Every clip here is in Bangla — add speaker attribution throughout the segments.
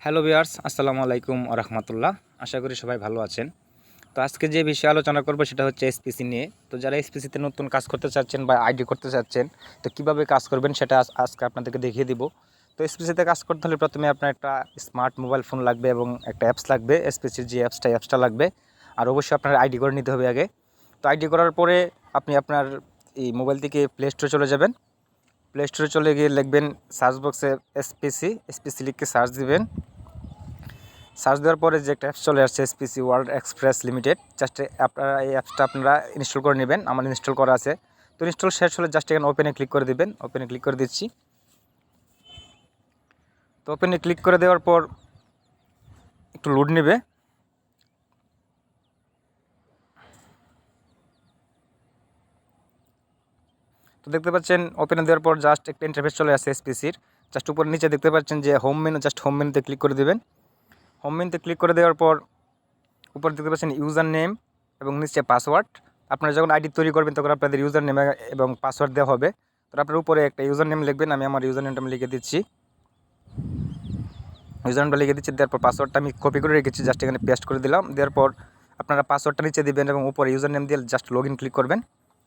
Speaker 1: হ্যালো ভিউয়ার্স, আসসালামু আলাইকুম ওয়া রাহমাতুল্লাহ। আশা করি সবাই ভালো আছেন। তো আজকে যে বিষয়ে আলোচনা করব সেটা হচ্ছে এসপিসি নিয়ে। তো যারা এসপিসিতে নতুন কাজ করতে চাচ্ছেন বা আইডি করতে চাচ্ছেন, তো কিভাবে কাজ করবেন সেটা আজকে আপনাদেরকে দেখিয়ে দিব। তো এসপিসিতে কাজ করতে হলে প্রথমে আপনার একটা স্মার্ট মোবাইল ফোন লাগবে এবং একটা অ্যাপস লাগবে। এসপিসির যে অ্যাপসটা লাগবে। আর অবশ্যই আপনার আইডি করে নিতে হবে আগে। তো আইডি করার পরে আপনি আপনার এই মোবাইল থেকে প্লে স্টোরে চলে যাবেন। প্লে স্টোরে চলে গিয়ে লিখবেন সার্চ বক্সে এসপিসি লিখে সার্চ দিবেন। সার্চ দেওয়ার পরে যে একটা অ্যাপস চলে আসছে SPC world express limited, just আপনারা এই অ্যাপসটা আপনারা ইনস্টল করে নেবেন। আমার ইনস্টল করা আছে। তো ইনস্টল শেষ হলে জাস্ট এখানে ওপেনে ক্লিক করে দিবেন। ওপেনে ক্লিক করে দিচ্ছি। তো ওপেনে ক্লিক করে দেওয়ার পর একটু লোড নেবে। তো দেখতে পাচ্ছেন ওপেনে দেওয়ার পর জাস্ট একটা ইন্টারফেস চলে আসছে এসপিসির। জাস্ট উপর নিচে দেখতে পাচ্ছেন যে হোম মেনু, জাস্ট হোম মেনুতে ক্লিক করে দেবেন। হোম মেনুতে ক্লিক করে দেওয়ার পর উপর দেখতে পাচ্ছেন ইউজার নেম এবং নিচে পাসওয়ার্ড। আপনারা যখন আইডি তৈরি করবেন তখন আপনাদের ইউজার নেম এবং পাসওয়ার্ড দেওয়া হবে। তো আপনার উপরে একটা ইউজার নেম লিখবেন। আমি আমার ইউজার নেমটা লিখে দিচ্ছি। ইউজার নেমটা লিখে দিচ্ছি, দেওয়ার পর পাসওয়ার্ডটা আমি কপি করে রেখেছি, জাস্ট এখানে পেস্ট করে দিলাম। দেওয়ার পর আপনারা পাসওয়ার্ডটা নিচে দিবেন এবং উপরে ইউজার নেম দিয়ে জাস্ট লগ ইন ক্লিক করবেন।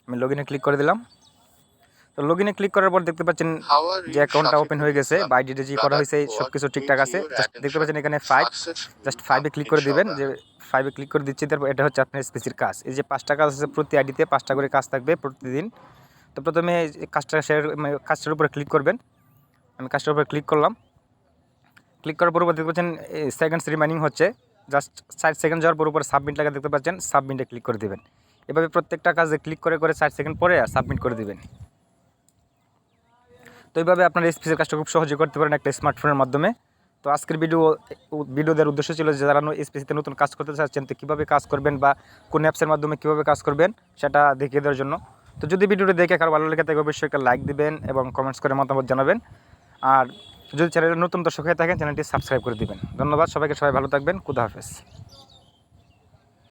Speaker 1: আমি লগ ইনে ক্লিক করে দিলাম। তো লগ ইনে ক্লিক করার পর দেখতে পাচ্ছেন যে অ্যাকাউন্টটা ওপেন হয়ে গেছে বা আইডিটা যে করা হয়েছে সব কিছু ঠিকঠাক আছে। জাস্ট দেখতে পাচ্ছেন এখানে 5, জাস্ট 5-এ ক্লিক করে দিবেন। যে 5-এ ক্লিক করে দিচ্ছি, তারপর এটা হচ্ছে আপনার এসপিসির কাজ। এই যে 5টা কাজ আছে, প্রতি আইডিতে 5টা করে কাজ থাকবে প্রতিদিন। তো প্রথমে কাজটার উপরে ক্লিক করবেন। আমি কাজটার উপরে ক্লিক করলাম। ক্লিক করার পর দেখতে পাচ্ছেন সেকেন্ডস রিমাইনিং হচ্ছে। জাস্ট 60 সেকেন্ড যাওয়ার পর উপরে সাবমিট লেখা দেখতে পাচ্ছেন, সাবমিটে ক্লিক করে দেবেন। এভাবে প্রত্যেকটা কাজে ক্লিক করে 60 সেকেন্ড পরে সাবমিট করে দেবেন। তো এইভাবে আপনার এসপিসির কাজটা খুব সহজে করতে পারেন একটা স্মার্টফোনের মাধ্যমে। তো আজকের ভিডিও দেওয়ার উদ্দেশ্য ছিল যে যারা এসপিসিতে নতুন কাজ করতে চাচ্ছেন, তো কীভাবে কাজ করবেন বা কোন অ্যাপসের মাধ্যমে কীভাবে কাজ করবেন সেটা দেখিয়ে দেওয়ার জন্য। তো যদি ভিডিওটি দেখে কারো ভালো লেগে থাকে অবশ্যই একটা লাইক দিবেন এবং কমেন্টস করে মতামত জানাবেন। আর যদি চ্যানেলের নতুন দর্শক হয়ে থাকেন চ্যানেলটি সাবস্ক্রাইব করে দিবেন। ধন্যবাদ সবাইকে, সবাই ভালো থাকবেন। খুদা হাফেজ।